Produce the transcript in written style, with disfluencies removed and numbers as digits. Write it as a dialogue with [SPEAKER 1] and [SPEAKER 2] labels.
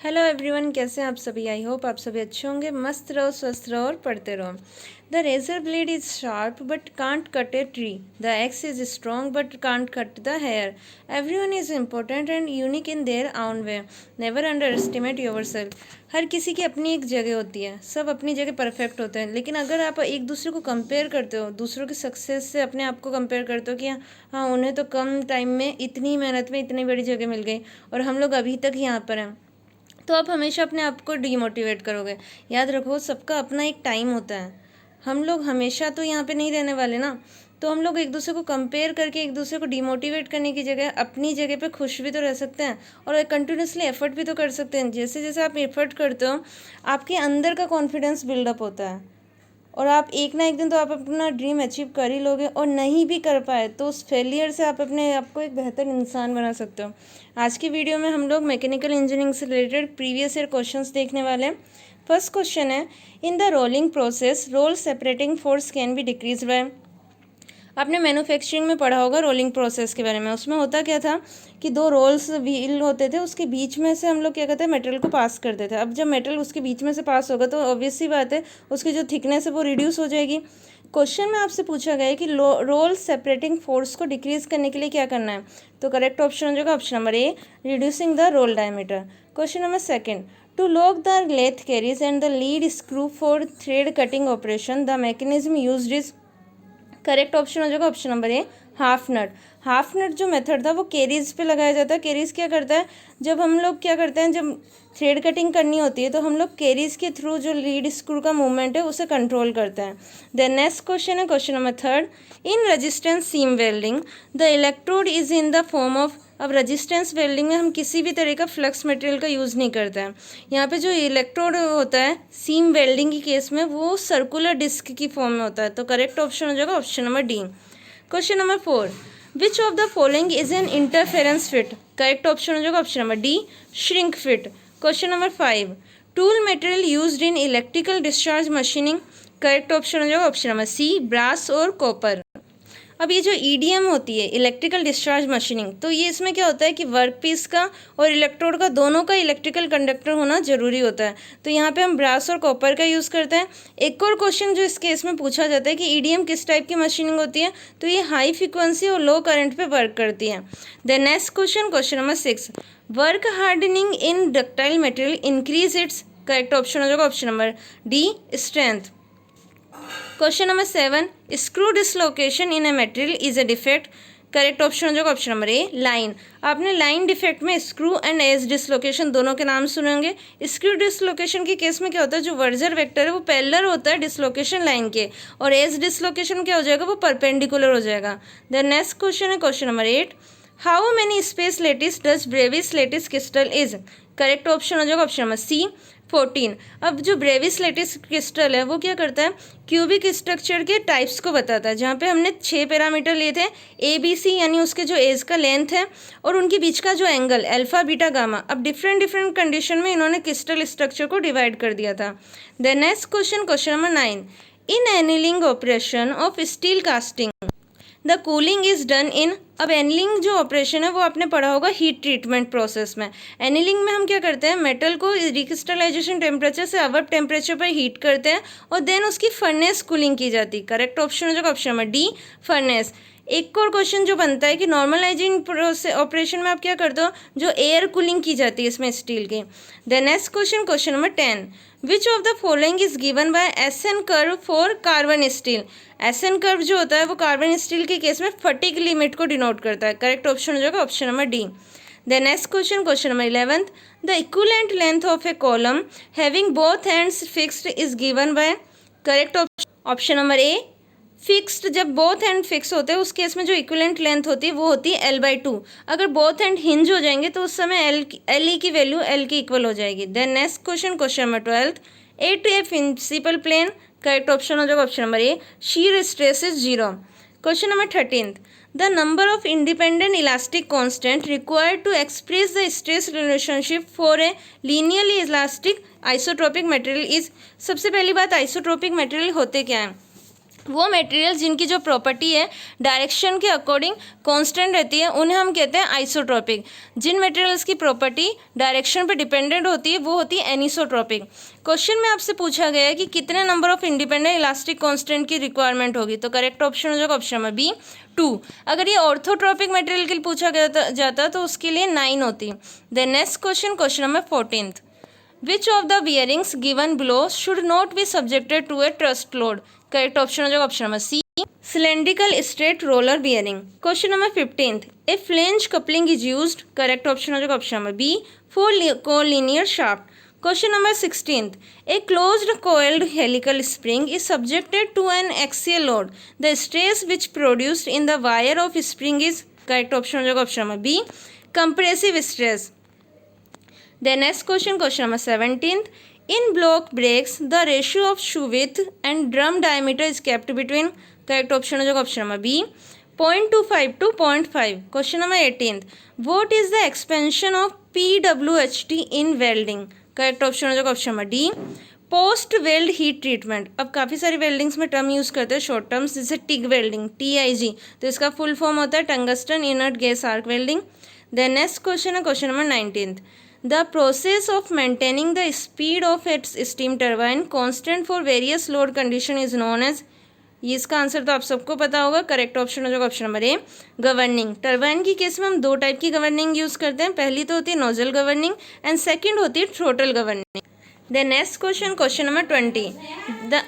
[SPEAKER 1] Hello everyone, कैसे हैं आप सभी। आई होप आप सभी अच्छे होंगे। मस्त रहो, स्वस्थ रहो और पढ़ते रहो। The razor blade is sharp but can't cut a tree. The axe is strong but can't cut the hair. Everyone is important and unique in their own way. Never underestimate yourself. हर किसी की अपनी एक जगह होती है, सब अपनी जगह परफेक्ट होते हैं, लेकिन अगर आप एक दूसरे को कंपेयर करते हो, दूसरों की सक्सेस से अपने आप को कंपेयर करते हो कि हाँ उन्हें तो कम टाइम में इतनी मेहनत में इतनी बड़ी जगह मिल गई और हम लोग अभी तक यहाँ पर हैं, तो आप हमेशा अपने आप को डीमोटिवेट करोगे। याद रखो, सबका अपना एक टाइम होता है। हम लोग हमेशा तो यहाँ पे नहीं रहने वाले ना, तो हम लोग एक दूसरे को कंपेयर करके एक दूसरे को डीमोटिवेट करने की जगह अपनी जगह पे खुश भी तो रह सकते हैं और कंटिन्यूसली एफर्ट भी तो कर सकते हैं। जैसे जैसे आप एफर्ट करते हो, आपके अंदर का कॉन्फिडेंस बिल्डअप होता है और आप एक ना एक दिन तो आप अपना ड्रीम अचीव कर ही लोगे। और नहीं भी कर पाए तो उस फेलियर से आप अपने आप को एक बेहतर इंसान बना सकते हो। आज की वीडियो में हम लोग मैकेनिकल इंजीनियरिंग से रिलेटेड प्रीवियस ईयर क्वेश्चंस देखने वाले हैं। फर्स्ट क्वेश्चन है, in the rolling process roll separating force can be decrease by. आपने मैन्युफैक्चरिंग में पढ़ा होगा रोलिंग प्रोसेस के बारे में। उसमें होता क्या था कि दो रोल्स व्हील होते थे, उसके बीच में से हम लोग क्या कहते हैं मटेरियल को पास करते थे। अब जब मटेरियल उसके बीच में से पास होगा तो ऑब्वियस सी बात है उसकी जो थिकनेस है वो रिड्यूस हो जाएगी। क्वेश्चन में आपसे पूछा गया है कि रोल सेपरेटिंग फोर्स को डिक्रीज करने के लिए क्या करना है, तो करेक्ट ऑप्शन हो जाएगा option number A, reducing the roll diameter. Question number second, to lock the lathe carriage and the lead screw for thread cutting operation the mechanism used is. Correct option हो जाएगा option number A, half nut. Half nut जो method था वो caries पे लगाया जाता है। Caries क्या करता है, जब हम लोग क्या करते हैं, जब थ्रेड कटिंग करनी होती है तो हम लोग केरीज के थ्रू जो लीड स्क्रू का मूवमेंट है उसे कंट्रोल करते हैं। देन नेक्स्ट क्वेश्चन है question number third, in resistance seam welding the electrode is in the form of. अब रेजिस्टेंस वेल्डिंग में हम किसी भी तरह का फ्लक्स मटेरियल का यूज़ नहीं करते हैं। यहाँ पे जो इलेक्ट्रोड होता है सीम वेल्डिंग की केस में वो सर्कुलर डिस्क की फॉर्म में होता है। तो करेक्ट ऑप्शन हो जाएगा option number D. Question number four, which of the following is an interference fit. Correct option हो जाएगा option number D, shrink fit. Question number five, tool material used in electrical discharge machining. Correct option हो जाएगा option number सी, brass और copper. अब ये जो EDM होती है इलेक्ट्रिकल डिस्चार्ज मशीनिंग, तो ये इसमें क्या होता है कि वर्क पीस का और इलेक्ट्रोड का दोनों का इलेक्ट्रिकल कंडक्टर होना जरूरी होता है। तो यहाँ पे हम ब्रास और कॉपर का यूज़ करते हैं। एक और क्वेश्चन जो इस केस में पूछा जाता है कि ईडीएम किस टाइप की मशीनिंग होती है, तो ये हाई फ्रिक्वेंसी और लो करंट पे वर्क करती है। The next question question number six, work hardening in ductile material increase its. Correct option हो जाएगा option number D, strength. Question number seven, screw dislocation in a material is a defect. Correct option हो जाएगा option number ए, line. आपने line defect में screw and as dislocation दोनों के नाम सुने होंगे। स्क्रू डिसलोकेशन के केस में क्या होता है, जो वर्जर वेक्टर है वो पैरेलल होता है डिसलोकेशन लाइन के, और एज डिसलोकेशन क्या हो जाएगा, वो परपेंडिकुलर हो जाएगा। द नेक्स्ट क्वेश्चन है question number eight, how many space lattice does Bravais lattice crystal is. Correct option हो जाएगा ऑप्शन नंबर सी, 14। अब जो ब्रेविस लेटिस क्रिस्टल है वो क्या करता है, क्यूबिक स्ट्रक्चर के टाइप्स को बताता है, जहाँ पे हमने 6 पैरामीटर लिए थे, ए बी सी, यानी उसके जो एज का लेंथ है और उनके बीच का जो एंगल अल्फा बीटा गामा। अब डिफरेंट डिफरेंट कंडीशन में इन्होंने क्रिस्टल स्ट्रक्चर को डिवाइड कर दिया था। The next question question number 9, in annealing operation of steel casting the cooling is done in. अब एनिलिंग जो ऑपरेशन है वो आपने पढ़ा होगा हीट ट्रीटमेंट प्रोसेस में। एनिलिंग में हम क्या करते हैं, मेटल को रिक्रिस्टलाइजेशन टेम्परेचर से अबव टेम्परेचर पर हीट करते हैं और देन उसकी फर्नेस कूलिंग की जाती है। करेक्ट ऑप्शन हो जाएगा ऑप्शन नंबर डी, फर्नेस। एक और क्वेश्चन जो बनता है कि नॉर्मलाइजिंग प्रोसेस ऑपरेशन में आप क्या करते हो, जो एयर कूलिंग की जाती है इसमें स्टील की। The next question question number 10, which of the following is given by SN curve for carbon steel. SN curve जो होता है वो कार्बन स्टील के केस में फटीग लिमिट को डिनोट करता है। करेक्ट ऑप्शन हो जाएगा option number D. The next question question number 11, the equivalent length of a column having both ends fixed is given by. Correct option number A, fixed. जब both and fix होते हैं उस case में जो equivalent length होती है वो होती है L/2। अगर बोथ एंड हिंज हो जाएंगे तो उस समय LE की वैल्यू L के इक्वल हो जाएगी। Then next question question number 12, A to a principal plane. Correct option हो जाएगा option number A, shear stress is 0। Question number 13, the number of independent elastic constant required to express the stress relationship for a linearly elastic isotropic material is. सबसे पहली बात, isotropic material होते क्या हैं। वो material जिनकी जो प्रॉपर्टी है डायरेक्शन के अकॉर्डिंग कांस्टेंट रहती है उन्हें हम कहते हैं आइसोट्रॉपिक। जिन मटेरियल्स की प्रॉपर्टी डायरेक्शन पे डिपेंडेंट होती है वो होती है एनिसोट्रॉपिक। क्वेश्चन में आपसे पूछा गया है कि कितने number of independent elastic constant की रिक्वायरमेंट होगी, तो करेक्ट ऑप्शन हो जाएगा ऑप्शन में बी 2। अगर ये ऑर्थोट्रॉपिक मटेरियल के लिए पूछा गया जाता तो उसके लिए 9 होती। The next question number 14th, Which of the bearings given below should not be subjected to a thrust load? Correct option हो जाएगा option number C cylindrical straight roller bearing। Question number 15th, a flange coupling is used। Correct option हो जाएगा option number B for collinear shaft। Question number 16th, a closed coiled helical spring is subjected to an axial load। The stress which produced in the wire of spring is correct option हो जाएगा option number B compressive stress। The next question number 17th, in block brakes the ratio of shoe width and drum diameter is kept between correct option हो जाएगा option number B 0.25 to 0.5। Question number 18th, what is the expansion of PWHT in welding? Correct option हो जाएगा option number D post weld heat treatment. अब काफ़ी सारी weldings में term use करते हैं शॉर्ट टर्म्स, जैसे टिग वेल्डिंग TIG, तो इसका फुल फॉर्म होता है tungsten inert gas arc welding. The next question है question number 19th, The process of maintaining the speed of its steam turbine constant for various load condition is known as। ये इसका answer तो आप सबको पता होगा, करेक्ट ऑप्शन हो जाएगा ऑप्शन नंबर ए गवर्निंग। टरबाइन की केस में हम 2 टाइप की गवर्निंग यूज़ करते हैं, पहली तो होती है नोजल गवर्निंग एंड सेकंड होती है throttle governing. The next question number 20, the